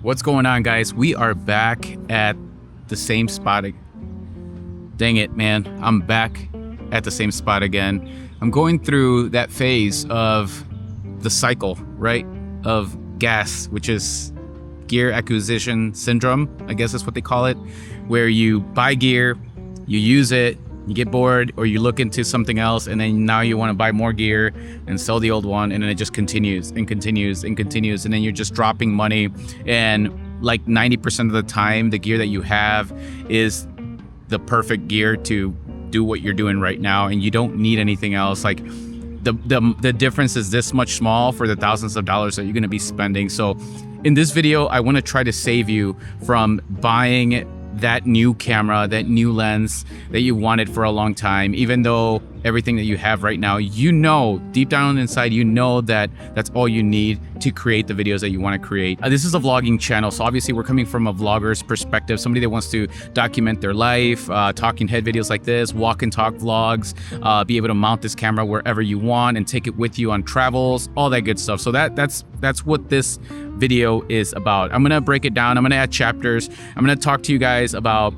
What's going on, guys? We are back at the same spot. Dang it, man. I'm back at the same spot again. I'm going through that phase of the cycle, right? Of gas, which is gear acquisition syndrome, I guess that's what they call it, where you buy gear, you use it, you get bored, or you look into something else, and then now you want to buy more gear and sell the old one, and then it just continues and continues and continues, and then you're just dropping money. And like 90% of the time, the gear that you have is the perfect gear to do what you're doing right now, and you don't need anything else. Like the difference is this much small for the thousands of dollars that you're going to be spending. So in this video, I want to try to save you from buying that new camera, that new lens that you wanted for a long time, even though everything that you have right now, you know, deep down inside, you know that that's all you need to create the videos that you want to create. This is a vlogging channel, so obviously we're coming from a vlogger's perspective, somebody that wants to document their life, talking head videos like this, walk and talk vlogs, be able to mount this camera wherever you want and take it with you on travels, all that good stuff. So that's what this video is about. I'm gonna break it down. I'm gonna add chapters. I'm gonna talk to you guys about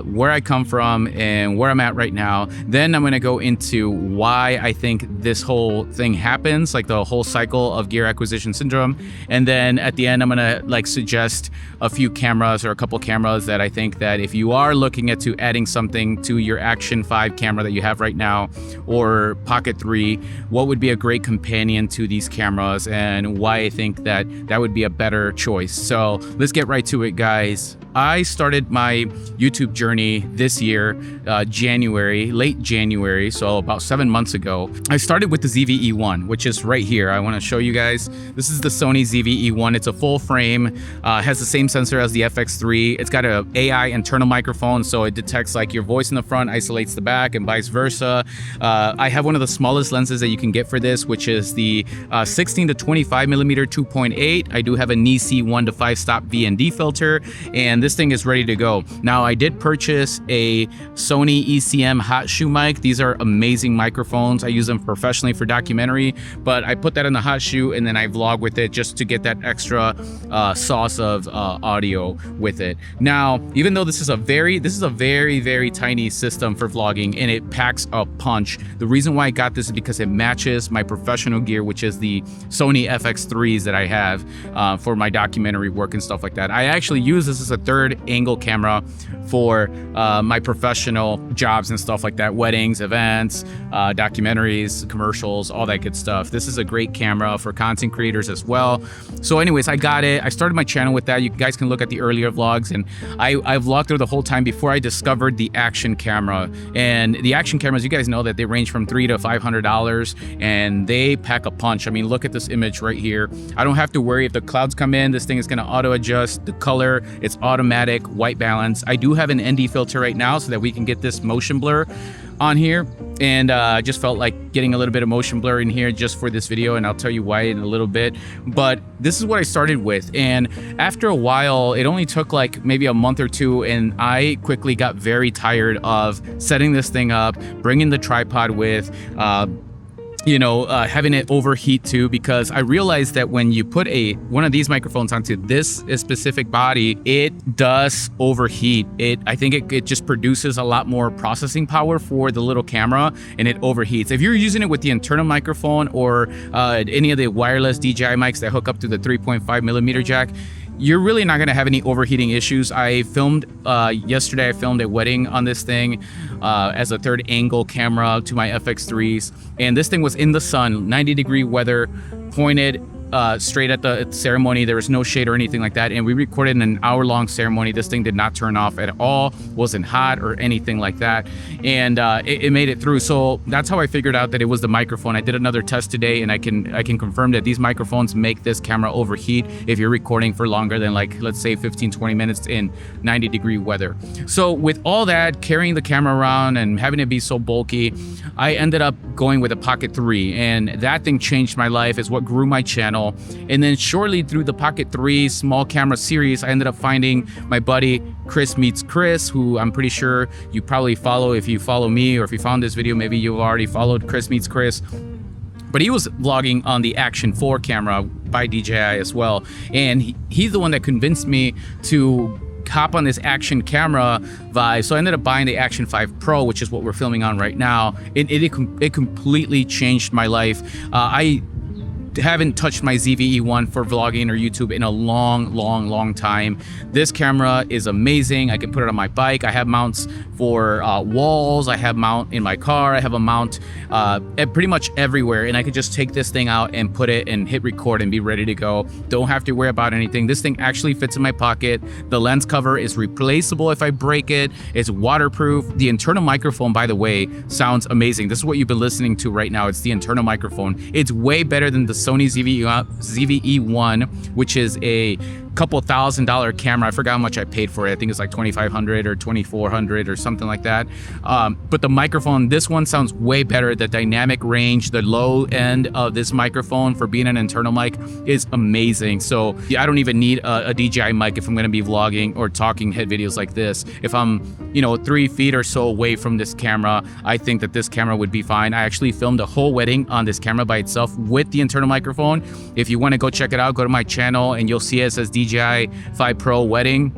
where I come from and where I'm at right now. Then I'm gonna go into why I think this whole thing happens, like the whole cycle of gear acquisition syndrome. And then at the end, I'm gonna like suggest a few cameras or a couple cameras that I think that if you are looking to adding something to your Action 5 camera that you have right now, or Pocket 3, what would be a great companion to these cameras and why I think that would be a better choice. So let's get right to it, guys. I started my YouTube journey this year, late January, so about 7 months ago. I started with the ZV-E1, which is right here. I want to show you guys. This is the Sony ZV-E1. It's a full frame, has the same sensor as the FX3. It's got a AI internal microphone, so it detects like your voice in the front, isolates the back, and vice versa. I have one of the smallest lenses that you can get for this, which is the 16 to 25 millimeter 2.8. I do have a Nisi 1 to 5 stop VND filter, and this thing is ready to go. Now, I did purchase a Sony ECM hot shoe mic. These are amazing microphones. I use them professionally for documentary, but I put that in the hot shoe and then I vlog with it just to get that extra sauce of audio with it. Now, even though this is a very, very tiny system for vlogging and it packs a punch, the reason why I got this is because it matches my professional gear, which is the Sony FX3s that I have for my documentary work and stuff like that. I actually use this as a third angle camera for my professional jobs and stuff like that, weddings, events, documentaries, commercials, all that good stuff. This is a great camera for content creators as well. So anyways, I got it. I started my channel with that. You guys can look at the earlier vlogs, and I vlogged through the whole time before I discovered the action camera. And the action cameras, you guys know that they range from $300 to $500 and they pack a punch. I mean, look at this image right here. I don't have to worry if the clouds come in, this thing is gonna auto adjust the color. It's automatic white balance. I do have an ND filter right now so that we can get this motion blur on here, and I just felt like getting a little bit of motion blur in here just for this video, and I'll tell you why in a little bit. But this is what I started with, and after a while, it only took like maybe a month or two, and I quickly got very tired of setting this thing up, bringing the tripod with, having it overheat too, because I realized that when you put one of these microphones onto this specific body, it does overheat. I think it just produces a lot more processing power for the little camera, and it overheats. If you're using it with the internal microphone or any of the wireless DJI mics that hook up to the 3.5 millimeter jack, you're really not gonna have any overheating issues. I filmed yesterday, I filmed a wedding on this thing as a third angle camera to my FX3s. And this thing was in the sun, 90-degree weather, pointed straight at the ceremony. There was no shade or anything like that. And we recorded an hour-long ceremony. This thing did not turn off at all, wasn't hot or anything like that. And it made it through. So that's how I figured out that it was the microphone. I did another test today, and I can confirm that these microphones make this camera overheat if you're recording for longer than, like, let's say 15-20 minutes in 90-degree weather. So with all that, carrying the camera around and having it be so bulky, I ended up going with a Pocket 3, and that thing changed my life. It's what grew my channel. And then shortly through the Pocket 3 small camera series, I ended up finding my buddy Chris Meets Chris, who I'm pretty sure you probably follow. If you follow me, or if you found this video, maybe you've already followed Chris Meets Chris. but he was vlogging on the Action 4 camera by DJI as well. And he's the one that convinced me to hop on this action camera vibe. So I ended up buying the Action 5 Pro, which is what we're filming on right now. It completely changed my life. I haven't touched my ZV-E1 for vlogging or YouTube in a long time. This camera is amazing. I can put it on my bike. I have mounts for walls. I have mount in my car. I have a mount at pretty much everywhere, and I could just take this thing out and put it and hit record and be ready to go. Don't have to worry about anything. This thing actually fits in my pocket. The lens cover is replaceable if I break it. It's waterproof. The internal microphone, by the way, sounds amazing. This is what you've been listening to right now. It's the internal microphone. It's way better than the Sony ZV-E1, which is a couple $1,000 camera. I forgot how much I paid for it. I think it's like $2,500 or $2,400 or something like that. But the microphone, this one sounds way better. The dynamic range, the low end of this microphone for being an internal mic is amazing. So I don't even need a DJI mic if I'm going to be vlogging or talking head videos like this. If I'm, 3 feet or so away from this camera, I think that this camera would be fine. I actually filmed a whole wedding on this camera by itself with the internal microphone. If you want to go check it out, go to my channel and you'll see it says DJI 5 Pro wedding,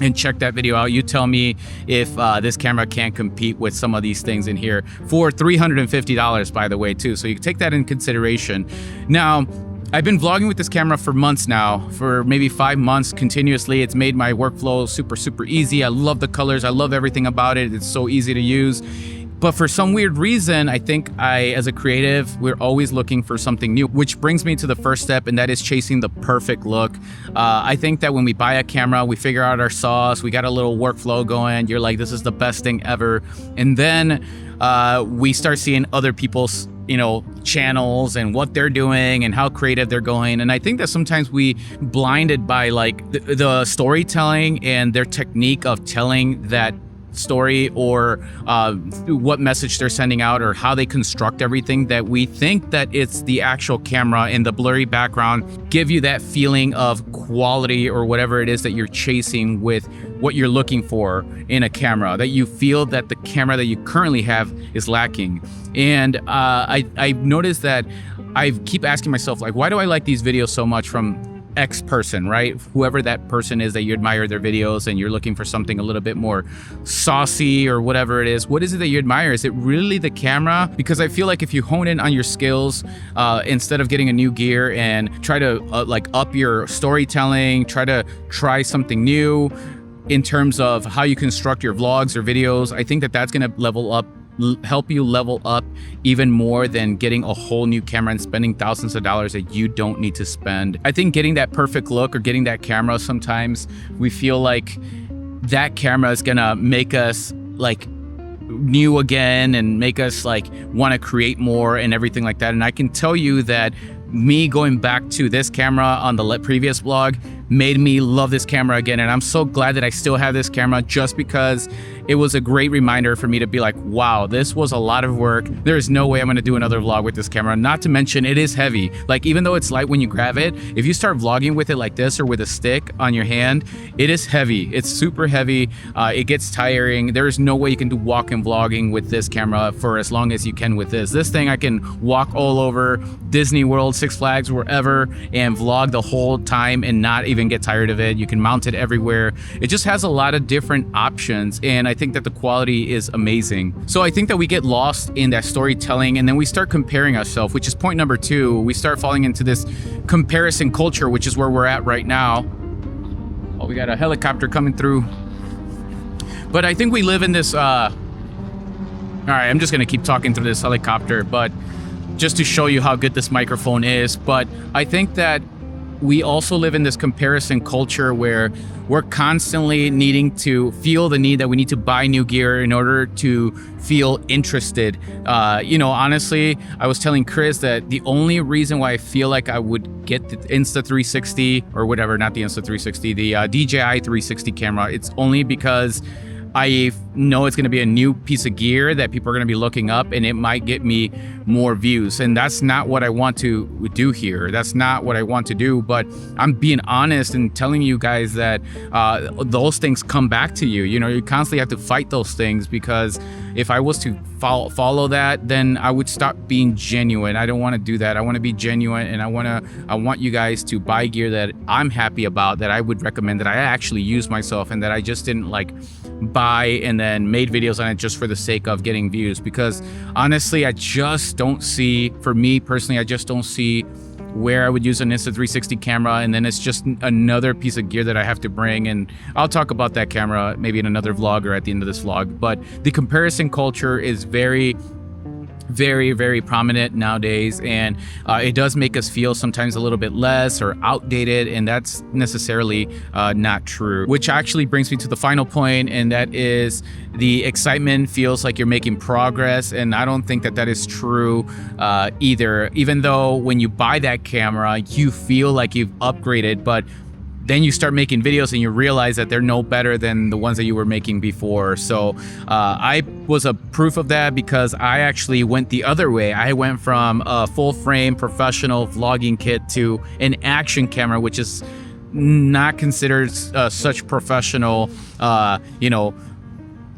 and check that video out. You tell me if this camera can't compete with some of these things in here for $350, by the way, too. So you can take that in consideration. Now, I've been vlogging with this camera for months now, for maybe 5 months continuously. It's made my workflow super easy. I love the colors. I love everything about it. It's so easy to use. But for some weird reason, I think as a creative, we're always looking for something new, which brings me to the first step, and that is chasing the perfect look. I think that when we buy a camera, we figure out our sauce, we got a little workflow going, you're like, this is the best thing ever. And then we start seeing other people's channels and what they're doing and how creative they're going. And I think that sometimes we blinded by like the storytelling and their technique of telling that story, or what message they're sending out, or how they construct everything, that we think that it's the actual camera and the blurry background give you that feeling of quality or whatever it is that you're chasing with what you're looking for in a camera, that you feel that the camera that you currently have is lacking. And I noticed that I keep asking myself, like, why do I like these videos so much from X person, right? Whoever that person is that you admire their videos and you're looking for something a little bit more saucy or whatever it is. What is it that you admire? Is it really the camera? Because I feel like if you hone in on your skills, instead of getting a new gear and try to like up your storytelling, try something new in terms of how you construct your vlogs or videos, I think that that's going to help you level up even more than getting a whole new camera and spending thousands of dollars that you don't need to spend. I think getting that perfect look or getting that camera, sometimes we feel like that camera is gonna make us like new again and make us like want to create more and everything like that. And I can tell you that me going back to this camera on the previous vlog made me love this camera again. And I'm so glad that I still have this camera, just because it was a great reminder for me to be like, wow, this was a lot of work. There is no way I'm gonna do another vlog with this camera. Not to mention, it is heavy. Like, even though it's light when you grab it, if you start vlogging with it like this or with a stick on your hand, it is heavy. It's super heavy. It gets tiring. There is no way you can do walk-in vlogging with this camera for as long as you can with this. This thing, I can walk all over Disney World, Six Flags, wherever, and vlog the whole time and not even get tired of it. You can mount it everywhere. It just has a lot of different options, and I think that the quality is amazing. So I think that we get lost in that storytelling, and then we start comparing ourselves, which is point number 2. We start falling into this comparison culture, which is where we're at right now. Oh, we got a helicopter coming through. But I think we live in this, all right, I'm just gonna keep talking through this helicopter, but just to show you how good this microphone is. But I think that we also live in this comparison culture where we're constantly needing to feel the need that we need to buy new gear in order to feel interested. Honestly, I was telling Chris that the only reason why I feel like I would get the Insta360 or whatever, not the Insta360, the DJI 360 camera, it's only because I know it's going to be a new piece of gear that people are going to be looking up, and it might get me more views. And that's not what I want to do here. That's not what I want to do. But I'm being honest and telling you guys that those things come back to you. You know, you constantly have to fight those things, because if I was to follow that, then I would stop being genuine. I don't want to do that. I want to be genuine, and I want you guys to buy gear that I'm happy about, that I would recommend, that I actually use myself, and that I just didn't like buy and then made videos on it just for the sake of getting views. Because honestly, I just don't see, for me personally, I just don't see where I would use an Insta360 camera, and then it's just another piece of gear that I have to bring. And I'll talk about that camera maybe in another vlog or at the end of this vlog. But the comparison culture is very prominent nowadays, and it does make us feel sometimes a little bit less or outdated, and that's necessarily not true. Which actually brings me to the final point, and that is the excitement feels like you're making progress, and I don't think that that is true either. Even though when you buy that camera, you feel like you've upgraded, but then you start making videos and you realize that they're no better than the ones that you were making before. So I was a proof of that, because I actually went the other way. I went from a full frame professional vlogging kit to an action camera, which is not considered such professional, you know,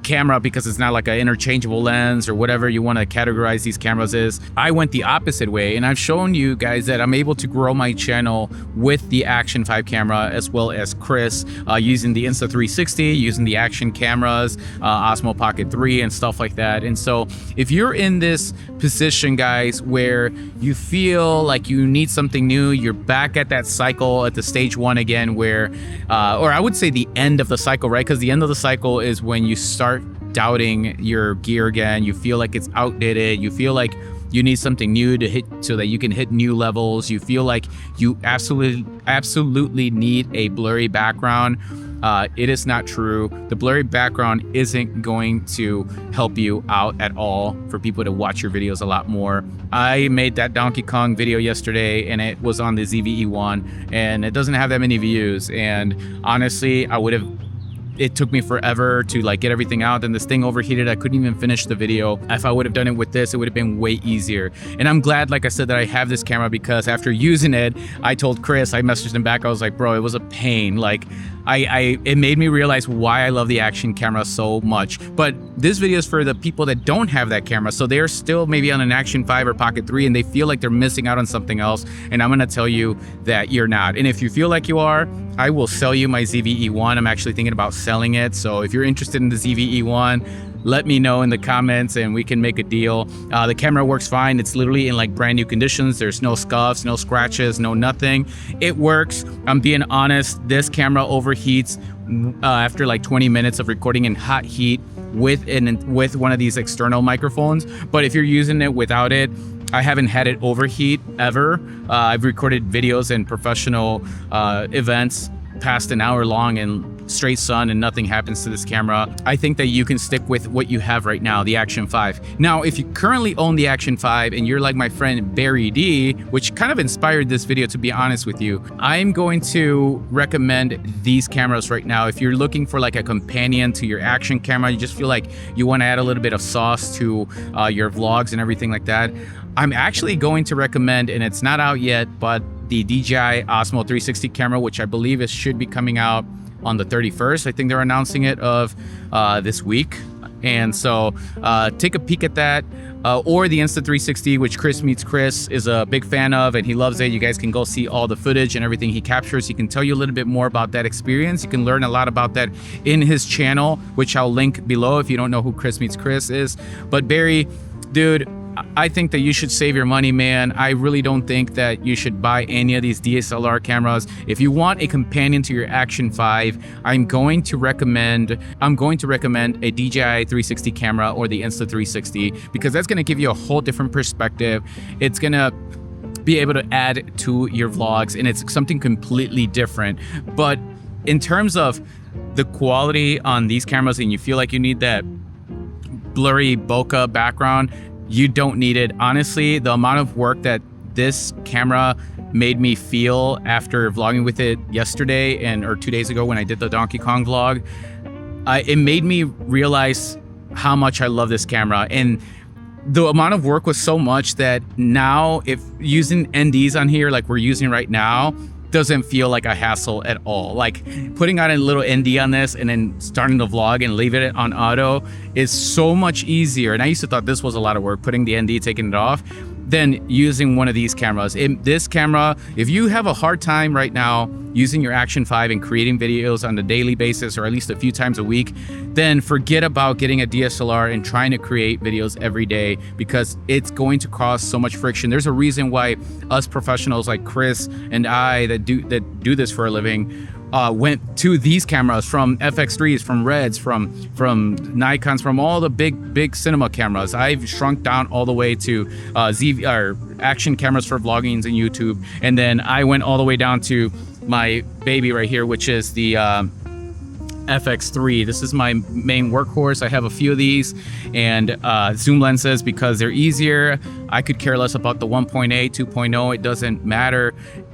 camera, because it's not like an interchangeable lens or whatever you want to categorize these cameras is. I went the opposite way, and I've shown you guys that I'm able to grow my channel with the Action 5 camera, as well as Chris, using the Insta360, using the action cameras, Osmo Pocket 3 and stuff like that. And so if you're in this position, guys, where you feel like you need something new, you're back at that cycle, at the stage one again, where or I would say the end of the cycle, right? Because the end of the cycle is when you start doubting your gear again. You feel like it's outdated. You feel like you need something new to hit, so that you can hit new levels. You feel like you absolutely need a blurry background. It is not true. The blurry background isn't going to help you out at all for people to watch your videos a lot more. I made that Donkey Kong video yesterday, and it was on the ZV-E1, and it doesn't have that many views. And honestly, it took me forever to like get everything out, and this thing overheated. I couldn't even finish the video. If I would have done it with this, it would have been way easier. And I'm glad, like I said, that I have this camera, because after using it, I told Chris, I messaged him back, I was like, bro, it was a pain. Like it made me realize why I love the action camera so much. But this video is for the people that don't have that camera, so they're still maybe on an Action 5 or Pocket 3, and they feel like they're missing out on something else. And I'm gonna tell you that you're not. And if you feel like you are, I will sell you my ZV-E1. I'm actually thinking about selling it. So if you're interested in the ZV-E1, let me know in the comments and we can make a deal. The camera works fine. It's literally in like brand new conditions. There's no scuffs, no scratches, no nothing. It works. I'm being honest. This camera overheats after like 20 minutes of recording in hot heat with one of these external microphones. But if you're using it without it, I haven't had it overheat ever. I've recorded videos in professional events past an hour long in straight sun, and nothing happens to this camera. I think that you can stick with what you have right now, the Action 5. Now, if you currently own the Action 5 and you're like my friend Barry D, which kind of inspired this video, to be honest with you, I'm going to recommend these cameras right now. If you're looking for like a companion to your action camera, you just feel like you want to add a little bit of sauce to your vlogs and everything like that, I'm actually going to recommend, and it's not out yet, but the DJI Osmo 360 camera, which I believe should be coming out on the 31st. I think they're announcing it of this week. And so take a peek at that, or the Insta360, which Chris Meets Chris is a big fan of, and he loves it. You guys can go see all the footage and everything he captures. He can tell you a little bit more about that experience. You can learn a lot about that in his channel, which I'll link below if you don't know who Chris Meets Chris is. But Barry, dude, I think that you should save your money, man. I really don't think that you should buy any of these DSLR cameras. If you want a companion to your Action 5, I'm going to recommend a DJI 360 camera or the Insta360, because that's going to give you a whole different perspective. It's going to be able to add to your vlogs, and it's something completely different. But in terms of the quality on these cameras, and you feel like you need that blurry bokeh background, you don't need it. Honestly, the amount of work that this camera made me feel after vlogging with it yesterday or 2 days ago when I did the Donkey Kong vlog, it made me realize how much I love this camera. And the amount of work was so much that now if using NDs on here like we're using right now doesn't feel like a hassle at all. Like putting on a little ND on this and then starting the vlog and leaving it on auto is so much easier. And I used to thought this was a lot of work, putting the ND, taking it off, than using one of these cameras. This camera, if you have a hard time right now using your Action 5 and creating videos on a daily basis or at least a few times a week, then forget about getting a DSLR and trying to create videos every day, because it's going to cause so much friction. There's a reason why us professionals like Chris and I that do this for a living went to these cameras, from FX3s, from Reds, from Nikons, from all the big cinema cameras. I've shrunk down all the way to ZV or action cameras for vlogging and YouTube, and then I went all the way down to my baby right here, which is the FX3. This is my main workhorse. I have a few of these, and zoom lenses because they're easier. I could care less about the 1.8, 2.0. It doesn't matter.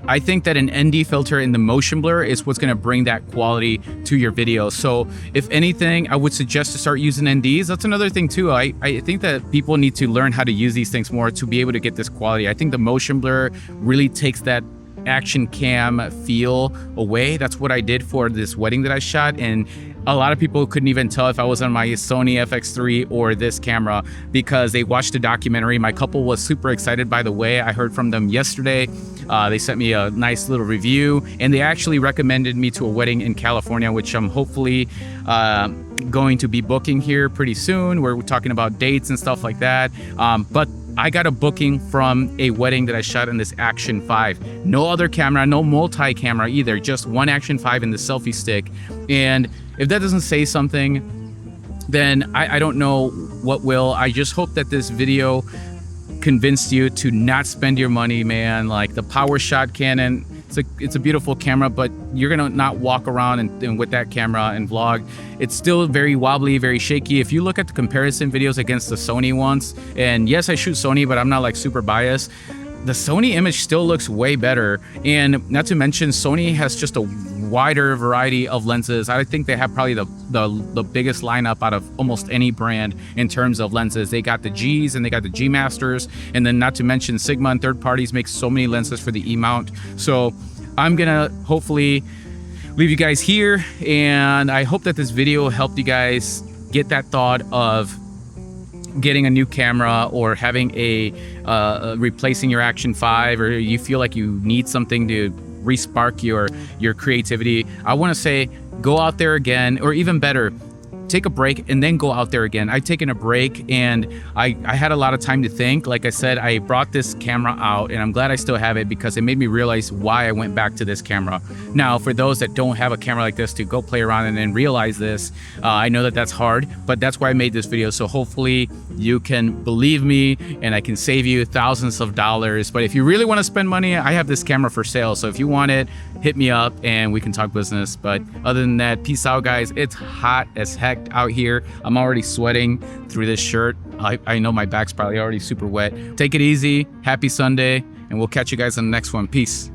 I think that an ND filter in the motion blur is what's going to bring that quality to your video. So if anything, I would suggest to start using NDs. That's another thing too. I think that people need to learn how to use these things more to be able to get this quality. I think the motion blur really takes that action cam feel away. That's what I did for this wedding that I shot, and a lot of people couldn't even tell if I was on my Sony FX3 or this camera because they watched the documentary. My couple was super excited, by the way. I heard from them yesterday. They sent me a nice little review, and they actually recommended me to a wedding in California, which I'm hopefully going to be booking here pretty soon. We're talking about dates and stuff like that. But I got a booking from a wedding that I shot in this Action 5. No other camera, no multi-camera either, just one Action 5 in the selfie stick. And if that doesn't say something, then I don't know what will. I just hope that this video convinced you to not spend your money, man. Like the PowerShot Canon, it's a beautiful camera, but you're gonna not walk around and with that camera and vlog. It's still very wobbly, very shaky. If you look at the comparison videos against the Sony ones, and yes, I shoot Sony, but I'm not like super biased, the Sony image still looks way better. And not to mention, Sony has just a wider variety of lenses. I think they have probably the biggest lineup out of almost any brand in terms of lenses. They got the Gs and they got the G Masters, and then not to mention Sigma and third parties make so many lenses for the E-mount. So I'm gonna hopefully leave you guys here, and I hope that this video helped you guys get that thought of getting a new camera or having a replacing your Action 5, or you feel like you need something to re-spark your creativity. I want to say go out there again, or even better, take a break and then go out there again. I've taken a break and I had a lot of time to think. Like I said, I brought this camera out, and I'm glad I still have it because it made me realize why I went back to this camera. Now, for those that don't have a camera like this to go play around and then realize this, I know that that's hard, but that's why I made this video. So hopefully you can believe me and I can save you thousands of dollars. But if you really want to spend money, I have this camera for sale. So if you want it, hit me up and we can talk business. But other than that, peace out, guys. It's hot as heck out here. I'm already sweating through this shirt. I know my back's probably already super wet. Take it easy. Happy Sunday, and we'll catch you guys on the next one. Peace.